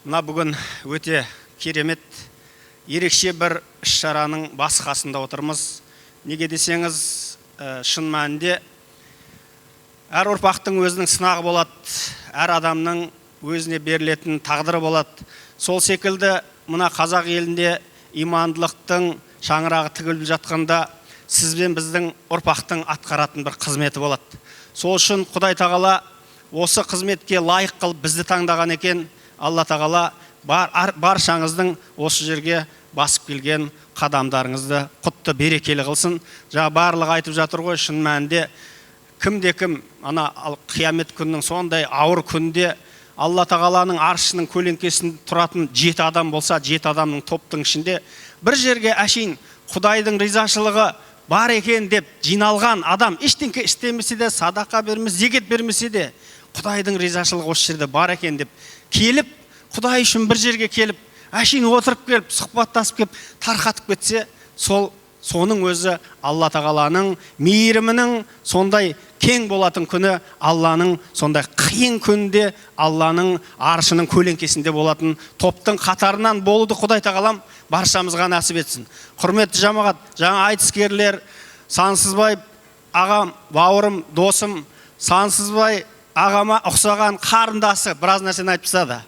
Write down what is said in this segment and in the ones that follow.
Мына бүгін өте керемет, ерекше бір іс-шараның басқасында отырмыз. Неге десеңіз, шын мәнінде әр ұрпақтың өзінің сынағы болады, әр адамның өзіне берілетін тағдыры болады. Сол секілді мына қазақ елінде имандылықтың шаңырағы тігіліп жатқанда сіз бен біздің ұрпақтың атқаратын бір қызметі болады. Сол үшін Құдай тағала осы қызметке лайық қылып бізді таңдаған екен. Алла тағала баршаңыздың осы жерге басып келген қадамдарыңызды құтты берекелі қылсын. Жаңа барлығы айтып жатыр ғой, шын мәнінде кім, ана қиямет күнінің сондай ауыр күнде Алла тағаланың аршының көлеңкесінде тұратын 7 адам болса, 7 адамның топтың ішінде бір жерге әшейін Құдайдың ризашылығы бар екен деп жиналған адам ештеңе істемесе де, садақа бермесе, зекет бермесе де, Құдайдың ризашылығы осы жерде бар екен деп келіп, Құдай үшін бір жерге келіп, әшейін отырып келіп, сұхбаттасып келіп, тарқатып кетсе, соның өзі Алла тағаланың мейірімінің сондай кең болатын күні, Алланың сондай қиын күнде Алланың аршының көлеңкесінде болатын топтың қатарынан болуды Құдай тағалам баршамызға нәсіп етсін. Құрметті жамағат, жаңа айтыскерлер, Сансызбай ағам, бауырым, досым, Сансызбай ағама ұқсаған қарындасы біраз нәрсені айтып тастады.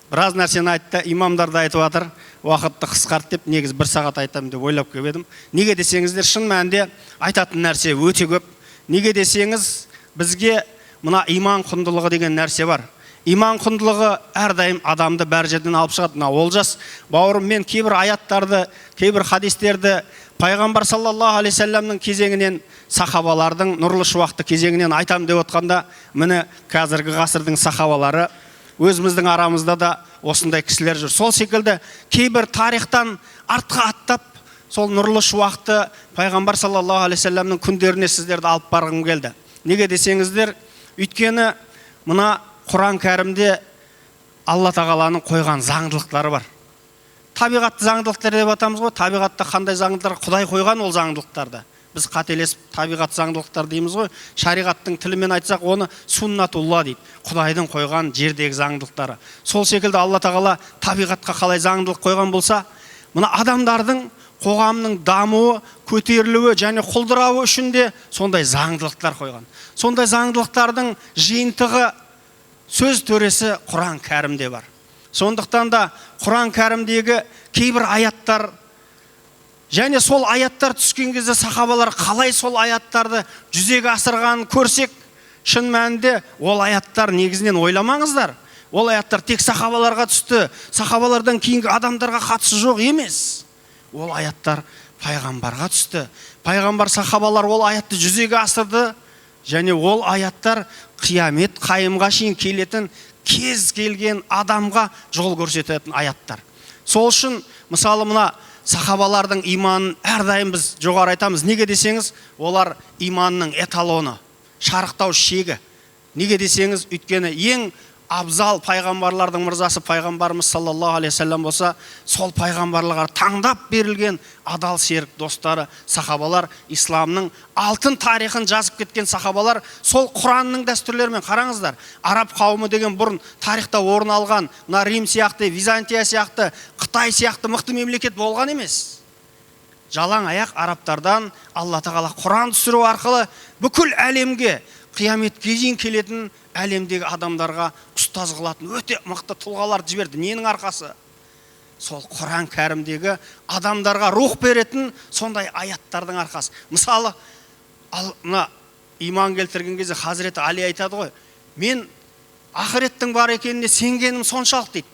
Біраз нәрсені айтты, имамдарды айтып жатыр, уақытты қысқарт деп, негіз 1 сағат айтамын деп ойлап келіп едім. Неге десеңіздер, шын мәнінде айтатын нәрсе өте көп. Неге десеңіз, бізге мына иман құндылығы деген нәрсе бар. Иман құндылығы әрдайым адамды бәр жерден алып шығады. Олжас бауырым, мен кейбір аяттарды, кейбір хадистерді Пайғамбар саллаллаху алейхи вассаламның кезеңінен, сахабалардың нұрлы шуақты кезеңінен айтам деп отқанда, міне қазіргі ғасырдың сахабалары, өзіміздің арамызда да осындай кісілер жүр. Сол секілді кейбір тарихтан артқа аттап, сол нұрлы шуақты Пайғамбар саллаллаху алейхи вассаламның күндеріне сіздерді алып барғым келді. Неге десеңіздер, өйткені мына Құран кәрімде Алла тағаланың қойған заңдылықтары бар. Табиғатты заңдылықтар деп атамыз ғой. Табиғатта қандай заңдылықтар? Құдай қойған ол заңдылықтарды. Біз қателесіп табиғат заңдылықтар дейміз ғой. Шариғаттың тілімен айтсақ, оны суннатулла дейді. Құдайдың қойған жердегі заңдылықтары. Сол секілді Алла тағала табиғатқа қалай заңдылық қойған болса, мына адамдардың қоғамның дамуы, көтерілуі және құлдырауы үшін де сондай заңдылықтар қойған. Сондай заңдылықтардың жиынтығы сөз төресі Құран кәрімде бар. Сондықтан да Құран кәрімдегі кейбір аяттар және сол аяттар түскен кезде сахабалар қалай сол аяттарды жүзеге асырғанын көрсек, шын мәнінде ол аяттар негізінен ойламаңыздар. Ол аяттар тек сахабаларға түсті, сахабалардан кейінгі адамдарға қатысы жоқ емес. Ол аяттар пайғамбарға түсті. Пайғамбар, сахабалар ол аятты жүзеге асырды және ол аяттар қиямет қайымға шейін келетін кез келген адамға жол көрсететін аяттар. Сол үшін мысалы мына сахабалардың иманын әрдайым біз жоғары айтамыз. Неге десеңіз, олар иманның эталоны, шарықтау шегі. Неге десеңіз, өйткені ең абзал пайғамбарлардың мырзасы пайғамбарымыз саллаллаху алейхи вассалам болса, сол пайғамбарларға таңдап берілген адал серік достары сахабалар, исламның алтын тарихын жазып кеткен сахабалар, сол Құранның дәстүрлерімен қараңыздар. Араб қауымы деген бұрын тарихта орын алған, мына Рим сияқты, Византия сияқты, Қытай сияқты мықты мемлекет болған емес. Жалаң аяқ арабтардан Алла тағала Құран түсіру арқылы бүкіл әлемге, қияметке дейін келетін әлемдегі адамдарға ұстаз қылатын өте мықты тұлғалар жіберді. Ненің арқасы? Сол Құран кәрімдегі адамдарға рух беретін сондай аяттардың арқасы. Мысалы, мына иман келтірген кезде Хазіреті Али айтады ғой, мен ақыреттің бар екеніне сенгенім соншалық дейді.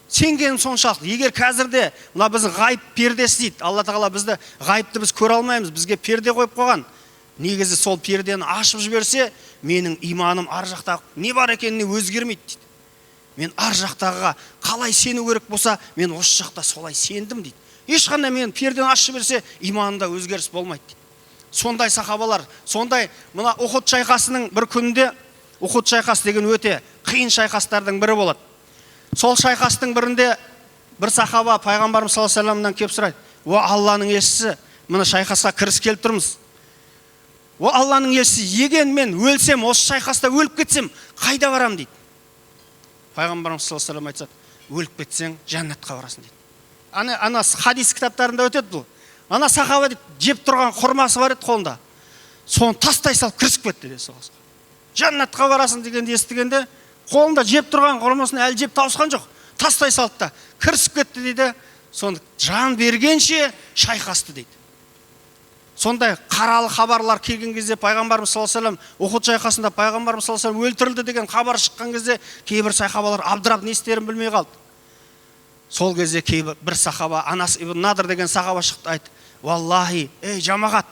Сенгенім соншалық. Егер қазірде мына біздің ғайып пердесі дейді, Алла тағала бізді ғайыпты біз көре алмаймыз, бізге перде қойып қойған. Негізі сол пердені ашып жіберсе, менің иманым ар жақта не бар екеніне өзгермейді дейді. Мен ар жақтағыға қалай сену керек болса, мен осы жақта солай сендім дейді. Ешқандай мен пердені ашып жіберсе, иманымда өзгеріс болмайды дейді. Сондай сахабалар, сондай мына Ухуд шайқасының бір күнінде, Ухуд шайқасы деген өте қиын шайқастардың бірі болады. Сол шайқастың бірінде бір сахаба пайғамбарымыз саллаллаху алейхи вассаламнан келіп сұрайды: "О Алланың елшісі, мына шайқасқа кіріскелі тұрмыз. О Алланың елшісі, егер мен өлсем, осы шайқаста өліп кетсем, қайда барам?" дейді. Пайғамбарымыз саллаллаху алейхи вассалам айтады: өліп кетсең жәннатқа барасың дейді. Ана хадис кітаптарында өтеді бұл. Ана сахаба дейді, жеп тұрған құрмасы бар еді қолында. Соны тастай салып кірісіп кетті дейді соғысқа. Жәннатқа барасың дегенді естігенде, қолында жеп тұрған құрмасын әлі жеп тауысқан жоқ. Тастай салды да кірісіп кетті дейді. Соны жан бергенше шайқасты дейді. Сондай қаралы хабарлар келген кезде пайғамбарымыз саллаллаху алейхи вассалам Ухуд шайқасында пайғамбарымыз саллаллаху алейхи вассалам өлтірілді деген хабар шыққан кезде кейбір сахабалар абдырап не істерін білмей қалды. Сол кезде бір сахаба, Анас ибн Надр деген сахаба шықты, айтты: "Валлахи, ей жамағат,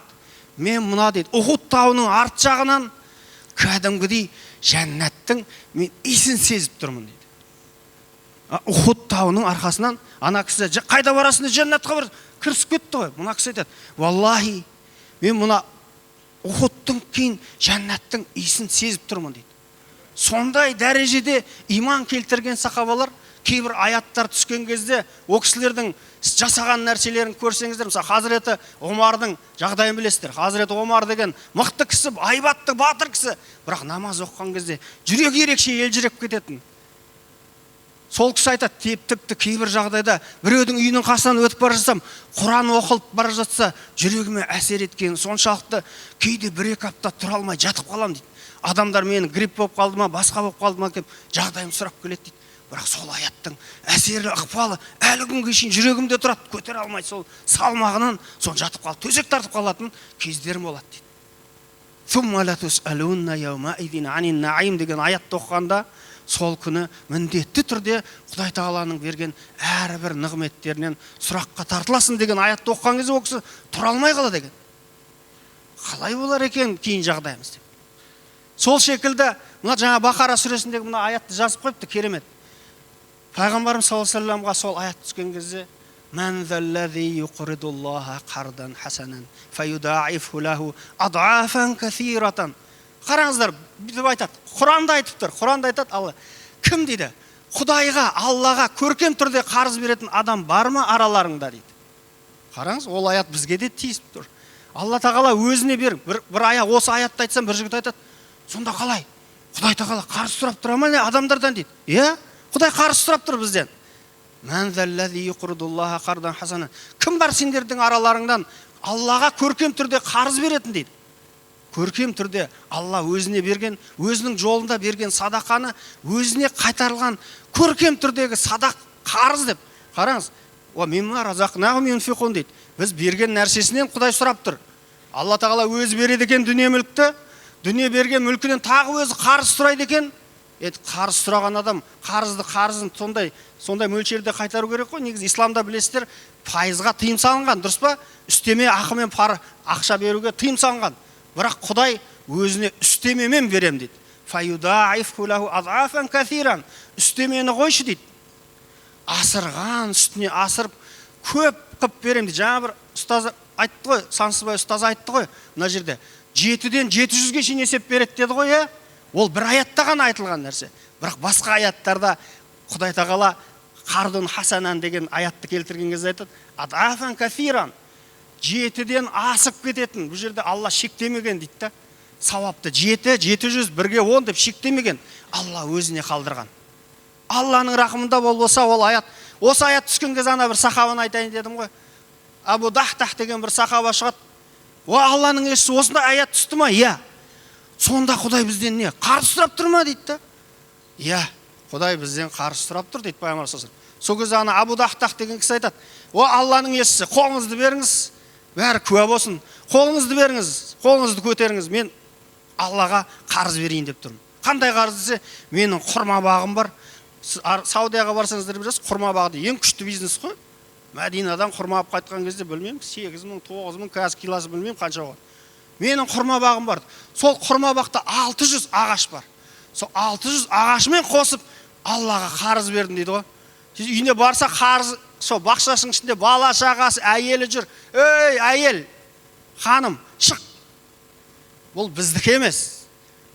мен мына дейді Ухуд тауының арт жағынан кәдімгідей жәннаттың мен иісін сезіп тұрмын" дейді. Ухуд тауының арқасынан ана кісі қайда барасың деп жәннатқа бар кірісіп кетті ғой. Мына кісі айтады: "Валлахи, мен мына Ухудтың кейін жәннаттың иісін сезіп тұрмын" дейді. Сондай дәрежеде иман келтірген сахабалар кейбір аяттар түскен кезде о кісілердің жасаған нәрселерін көрсеңіздер, мысалы Хазіреті Омардың жағдайын білесіздер. Хазіреті Омар деген мықты кісі, айбатты, батыр кісі, бірақ намаз оқыған кезде жүрегі ерекше елжіреп кететін. Сол кісі айтады, тіпті кейбір жағдайда біреудің үйінің қасынан өтіп бара жатсам, Құран оқылып бара жатса, жүрегіме әсер еткен соншалықты кейде 1-2 апта тұра алмай жатып қалам дейді. Адамдар мені грипп болып қалды ма, басқа болып қалды ма деп жағдайым сұрап келеді дейді. Бірақ сол аяттың әсерлі ықпалы әлі күнге шейін жүрегімде тұрады, көтере алмай сол салмағынан сон жатып қалып, төсек тартып қалатын кездерім болады дейді. Сумма ла тусалунна яумаидин анин наим деген аятты оқығанда сол күні міндетті түрде Құдай Тағаланың берген әрбір нығметтерінен сұраққа тартыласың деген аятты оқыған кезде ол кісі тұра алмай қалады екен. Қалай болар екен кейін жағдайымыз деп. Сол шекілді мына жаңа Бақара сүресіндегі мына аятты жазып қойыпты, керемет. Пайғамбарымыз саллаллаху алейхи вассаламға сол аят түскен кезде "Ман заллази юқридуллаха қардан хасанан фаюдаифу лаху ад'афан касиратан". Қараңыздар, бүйтіп айтады. Құранда айтып тұр. Құранда айтады, Алла кім дейді? Құдайға, Аллаға көркем түрде қарыз беретін адам бар ма араларыңда дейді. Қараңыз, ол аят бізге де тиісіп тұр. Алла Тағала өзіне бер. Бір аяқ осы аятты айтсам, бір жігіт айтады: "Сонда қалай? Құдай Тағала қарыз сұрап тұра ма адамдардан?" дейді. Иә, Құдай қарыз сұрап тұр бізден. "Ман заллази юқридуллаха қардан хасана". Кім бар сендердің араларыңдан Аллаға көркем түрде қарыз беретін дейді. Көркем түрде Алла өзіне берген, өзінің жолында берген садақаны өзіне қайтарылған көркем түрдегі садақ қарыз деп. Қараңыз, "Ва мимма разақнахум юнфиқун" дейді. Біз берген нәрсесінен Құдай сұрап тұр. Алла Тағала өзі береді екен дүние мүлікті, дүние берген мүлкінен тағы өзі қарыз сұрайды екен. Қарыз сұраған адам қарызын сондай мөлшерде қайтару керек қой. Негізі исламда білесіздер, пайызға тыйым салынған, дұрыс па? Үстеме ақымен ақша беруге тыйым салынған. Бірақ Құдай өзіне үстемемен берем дейді. Фаюдаифу лаху ад'афан касиран. Үстемені қойшы дейді. Асырған, үстіне асырып көп қып берем дейді. Жаңа бір ұстаз айтты ғой, Сансызбай ұстаз айтты ғой, мына жерде 7-ден 700-ге шейін есеп береді деді ғой, иә? Ол бір аятта ғана айтылған нәрсе. Бірақ басқа аяттарда Құдай Тағала қардун хасанан деген аятты келтірген кезде айтады: ад'афан касиран. 7-ден асып кететін. Бұл жерде Алла шектемеген дейді да. Сауапты 7, 700, 1-ге 10 деп шектемеген. Алла өзіне қалдырған. Алланың рахымында болса ол аят. Осы аят түскен кезде ана бір сахабаны айтайын дедім ғой. Абу Дахтах деген бір сахаба шығады. Алланың елшісі, осындай аят түсті ма? Иә. Сонда Құдай бізден не? Қарыз сұрап тұр ма дейді да. Иә, Құдай бізден қарыз сұрап тұр дейді пайғамбар саллаллаху алейхи вассалам. Сол кезде ана Абу Дахтах деген кісі айтады: Алланың елшісі, қолыңызды беріңіз, бәрі куә болсын. Қолыңызды беріңіз, қолыңызды көтеріңіз. Мен Аллаға қарыз берейін деп тұрмын. Қандай қарыз десе, менің құрма бағым бар. Саудияға барсаңыздар білесіз, құрма бағы ең күшті бизнес қой. Мәдинадан құрма алып қайтқан кезде білмеймін, 8.000, 9.000 қазір килосы білмеймін қанша болған. Менің құрма бағым бар. Сол құрма бақта 600 ағаш бар. Сол 600 ағашымен қосып Аллаға қарыз бердім дейді ғой. Үйіне барса қарыз, сол бақшасының ішінде бала шағасы, әйелі жүр. Ей, әйел, ханым, шық. Бұл біздікі емес.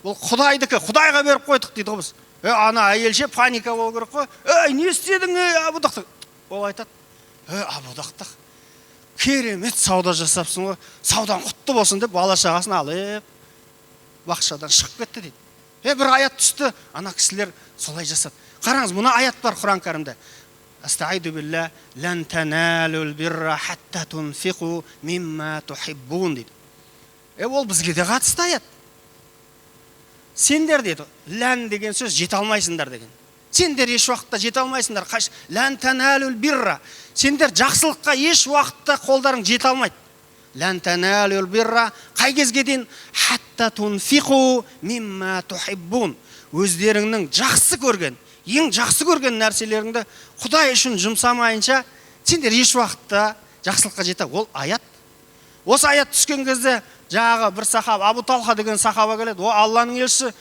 Бұл Құдайдікі. Құдайға беріп қойдық дейді ғой біз. Ана әйелше паника болу керек қой. Ей, не істедің, Абу Дахтах? Ол айтады: Абу Дахтах, керемет сауда жасапсың ғой. Саудан құтты болсын деп бала шағасын алып бақшадан шығып кетті дейді. Бір аят түсті, ана кісілер солай жасады. Қараңыз, мына аят бар Құран кәрімде. Астаиду билля лан таналул бирра хатта тунфиқу мимма тухиббун дейді. Ол бізге де қатысты аят. Сендер дейді, лән деген сөз жете алмайсыңдар деген. Сендер еш уақытта жете алмайсыңдар. Лән таналул бирра. Сендер жақсылыққа еш уақытта қолдарың жете алмайды. Лән таналул бирра қай кезге дейін хатта тунфиқу мимма тухиббун. Өздеріңнің жақсы көрген, ең жақсы көрген нәрселеріңді Құдай үшін жұмсамайынша сендер еш уақытта жақсылыққа жете. Ол аят. Осы аят түскен кезде жаңағы бір сахаба, Абу Талха деген сахаба келеді. О, Алланың елшісі,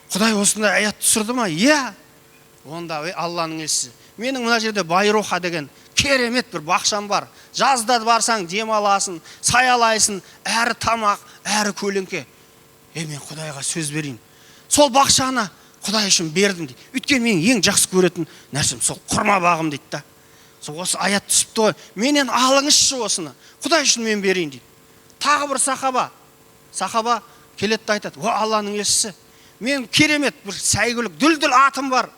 Құдай осындай аят түсірді ма? Иә. Онда Алланың елшісі, менің мына жерде Байруха деген керемет бір бақшам бар. Жазда барсаң демаласың, саялайсың, әрі тамақ, әрі көлеңке. Мен Құдайға сөз берейін. Сол бақшаны Құдай үшін бердім дейді. Өйткені менің ең жақсы көретін нәрсем сол құрма бағым дейді да. Сол осы аят түсіпті ғой. Менен алыңызшы осыны. Құдай үшін мен берейін дейді. Тағы бір сахаба келеді да айтады: "О, Алланың елшісі, мен керемет бір сәйгүлік, дүлдүл атым бар.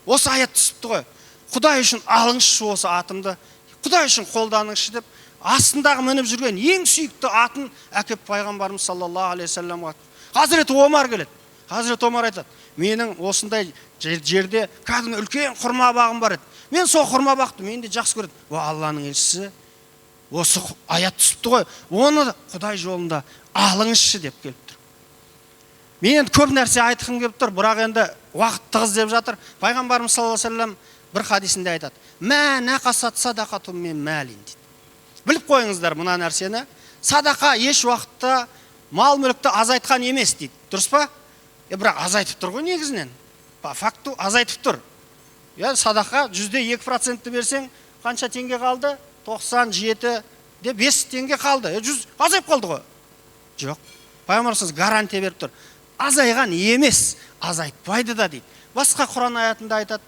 Осы аят түсіпті ғой. Құдай үшін алыңызшы осы атымды. Құдай үшін қолданыңызшы" деп астындағы мініп жүрген ең сүйікті атын әкеп пайғамбарымыз саллаллаху алейхи вассаламға. Хазіреті Омар келеді. Хазіреті Омар айтады: "Менің осындай жерде кәдімгі үлкен құрма бағым бар еді. Мен сол құрма бақты мен де жақсы көрдім. О, Алланың елшісі, осы аят түсіпті ғой. Оны Құдай жолында алыңызшы" деп келіп тұр. Мен енді көп нәрсе айтқым келіп тұр, бірақ енді уақыт тығыз деп жатыр. Пайғамбарымыз саллаллаху алейхи вассалам бір хадисінде айтады: "Мә нақасат садақатун мин малин" дейді. Біліп қойыңыздар мына нәрсені. Садақа еш уақытта мал мүлікті азайтқан емес дейді. Дұрыс па? Бірақ азайтып тұр ғой негізінен. По факту азайтып тұр. Садақа 2% берсең, қанша теңге қалды? 97,5 теңге қалды. 100 азайып қалды ғой. Жоқ. Пайғамбарымыз гарантия беріп тұр. Азайған емес, азайтпайды да дейді. Басқа Құран аятында айтады: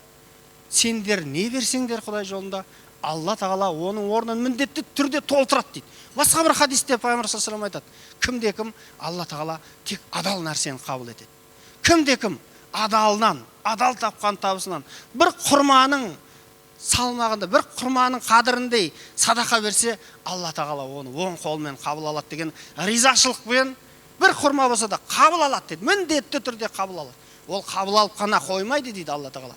"Сендер не берсеңдер Құдай жолында, Алла тағала оның орнын міндетті түрде толтырады" дейді. Басқа бір хадисте Пайғамбар саллаллаху алейхи вассалам айтады: "Кімде-кім Алла тағала тек адал нәрсені қабыл етеді. Кімде-кім адалынан, адал тапқан табысынан бір құрманың салмағында, бір құрманың қадіріндей садақа берсе, Алла тағала оны оң қолмен қабыл алады" деген ризашылықпен бір құрма болса да қабыл алады дейді. Міндетті түрде қабыл алады. Ол қабыл алып қана қоймайды дейді Алла тағала.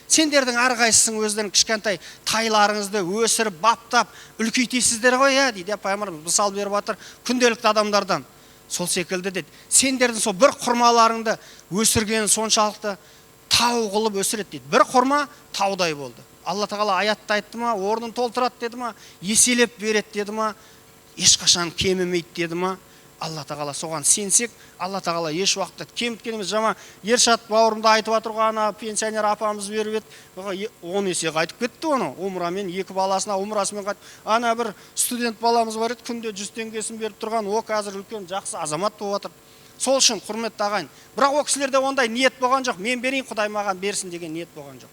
Сендердің әрқайсысың өздерің кішкентай тайларыңызды өсіріп, баптап, үлкейтесіздер ғой, дейді. Пайғамбарымыз мысал беріп жатыр күнделікті адамдардан. Сол секілді дейді. Сендердің сол бір құрмаларыңды өсіргені соншалықты тау қылып өсіреді дейді. Бір құрма таудай болды. Алла тағала аятта айтты ма, орнын толтырады деді ма, еселеп береді деді ма, ешқашан кемімейді деді ма? Алла тағала соған сенсек, Алла тағала еш уақытта кеміткен емес. Жама Ершат бауырымда айтып отырған пенсионер апамыз беріп еді, 10 есе қайтып кетті оны. Умрамен, 2 баласына умрасымен қайтып. Ана бір студент баламыз бар еді, күнде 100 теңгесін беріп тұрған, о қазір үлкен жақсы азамат болып жатыр. Сол үшін құрметті ағайын. Бірақ о кісілерде ондай ниет болған жоқ. Мен берейін, Құдай маған берсін деген ниет болған жоқ.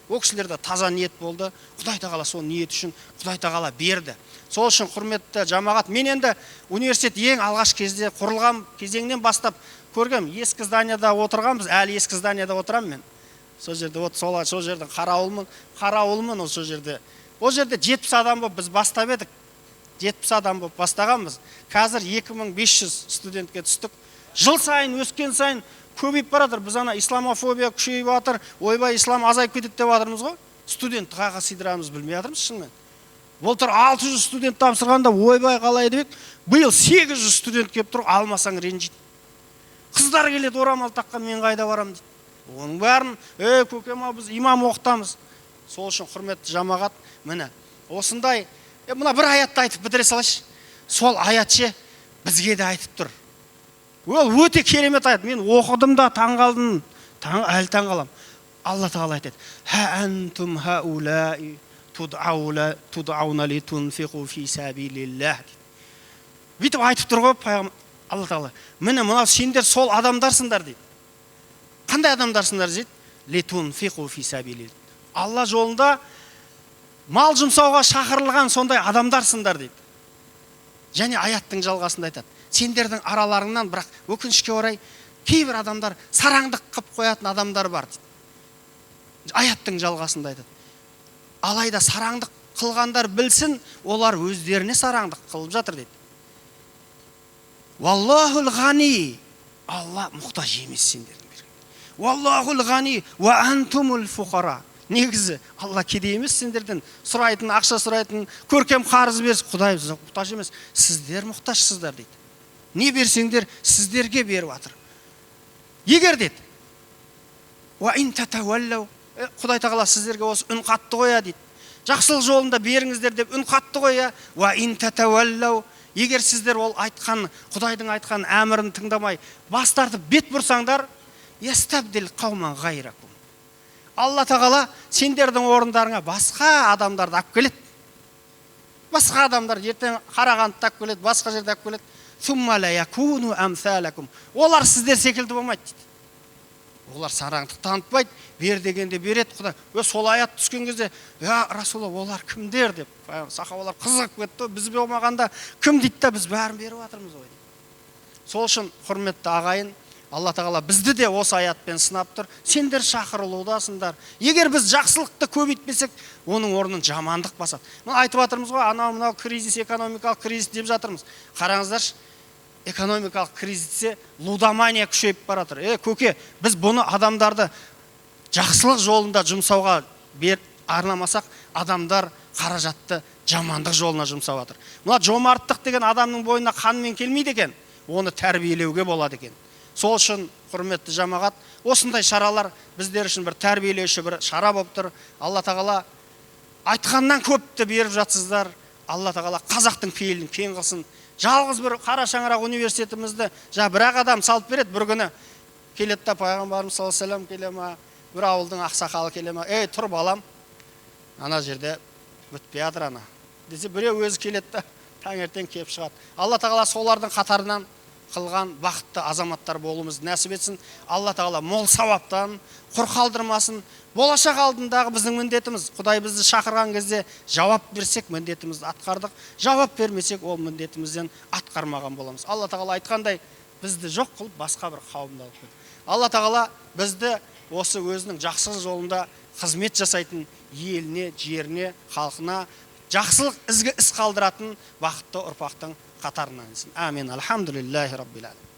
О кісілерде таза ниет болды. Құдай тағала сол ниет үшін Құдай тағала берді. Сол үшін құрметті жамағат, мен енді университет ең алғаш кезде құрылған кезеңнен бастап көргем. Ескі зданияда отырғанбыз, әлі ескі зданияда отырамын мен. Сол жерде сол жерден қарауылмын сол жерде. Ол жерде 70 адам болып біз бастап едік. 70 адам болып бастағанбыз. Қазір 2500 студентке түстік. Жыл сайын өскен сайын көбейіп баратыр. Біз ана исламофобия күшейіп жатыр, ойбай ислам азайып кетеді деп жатырмыз ғой. Студент қайға сыйдырамыз білмей жатырмыз шынымен. Былтыр 600 студент тапсырғанда ойбай қалай деп, биыл 800 студент келіп тұр, алмасаң ренжиді. Қыздар келеді орамал таққан, мен қайда барам дейді. Оның бәрін, көкем біз имам оқытамыз. Сол үшін құрметті жамағат, міне осындай, мына бір аятты айтып бітіре салайыншы. Сол аятшы бізге де айтып тұр. Ол өте керемет аят. Мен оқыдым да таңғалдым, әлі таңғалам. Алла тағала айтады: "Ха антум хаулаи tud'auna litunfiqu fi sabilillah." Бүйтіп айтып тұр ғой пайғамбар Алла тағала. Міне мынау сендер сол адамдарсыңдар дейді. Қандай адамдарсыңдар дейді? Litunfiqu fi sabilillah. Алла жолында мал жұмсауға шақырылған сондай адамдарсыңдар дейді. Және аяттың жалғасында айтады: "Сендердің араларыңнан бірақ өкінішке орай кейбір адамдар сараңдық қып қоятын адамдар бар" дейді. Аяттың жалғасында айтады. Алайда сараңдық қылғандар білсін, олар өздеріне сараңдық қылып жатыр дейді. Валлахул ғани, Алла мұқтаж емес сендердің берген. Валлахул ғани ва антумул фуқара. Негізі Алла кедей емес сендерден, сұрайтын, ақша сұрайтын, көркем қарыз берсін, Құдай мұқтаж емес, сіздер мұқтажсыздар дейді. Не берсеңдер сіздерге беріп жатыр. Егер дейді, ва ин татаваллау, Құдай тағала сіздерге осы үн қатты қоя дейді. Жақсылық жолында беріңіздер деп үн қатты қоя. Ва ин татаваллау, егер сіздер ол айтқан, Құдайдың айтқан әмірін тыңдамай, бас тартып бет бұрсаңдар, ястабдил қауман ғайракум. Алла тағала сендердің орындарыңа басқа адамдарды алып келеді. Басқа адамдар ертең Қарағандыда алып келеді, басқа жерде алып келеді. Сумма ла якуну амсалакум. Олар сіздер секілді болмайды дейді. Олар сараңдық танытпайды, бер дегенде береді Құдай. Сол аят түскен кезде, "Я Расулалла, олар кімдер?" деп сахабалар қызығып кетті. Біз болмағанда кім дейді да біз бәрін беріп жатырмыз ғой. Сол үшін құрметті ағайын, Алла тағала бізді де осы аятпен сынап тұр. Сендер шақырылудасыңдар. Егер біз жақсылықты көбейтпесек, оның орнын жамандық басады. Мына айтып жатырмыз ғой, анау кризис, экономикалық кризис деп жатырмыз. Қараңыздаршы, экономикалық кризисте лудомания күшейіп бара жатыр. Көке, біз бұны адамдарды жақсылық жолында жұмсауға арнамасақ, адамдар қаражатты жамандық жолына жұмсап жатыр. Мына жомарттық деген адамның бойына қанмен келмейді екен, оны тәрбиелеуге болады екен. Сол үшін құрметті жамағат, осындай шаралар біздер үшін бір тәрбиелеуші бір шара болып тұр. Алла тағала айтқаннан көпті беріп жатсыздар. Алла тағала қазақтың пейілін кең қылсын. Жалғыз бір қара шаңырақ университетімізді бір-ақ адам салып береді. Бір күні келеді да пайғамбарымыз саллаллаху алейхи ва саллям келе ма, бір ауылдың ақсақалы келе ма, "Ей, тұр балам, ана жерде бітпей жатыр ана" десе, біреу өзі келеді да таңертең келіп шығады. Алла тағала солардың қатарынан қылған бақытты азаматтар болуымыз нәсіп етсін. Алла тағала мол сауаптан құр қалдырмасын. Болашақ алдындағы біздің міндетіміз, Құдай бізді шақырған кезде жауап берсек, міндетімізді атқардық. Жауап бермесек, ол міндетімізден атқармаған боламыз. Алла тағала айтқандай, бізді жоқ қылып басқа бір қауымды алып келді. Алла тағала бізді осы өзінің жақсылық жолында қызмет жасайтын еліне, жеріне, халқына жақсылық ізгі іс қалдыратын бақытты ұрпақтың қатарынан. Амин. Алхамдулиллахи раббил аламин.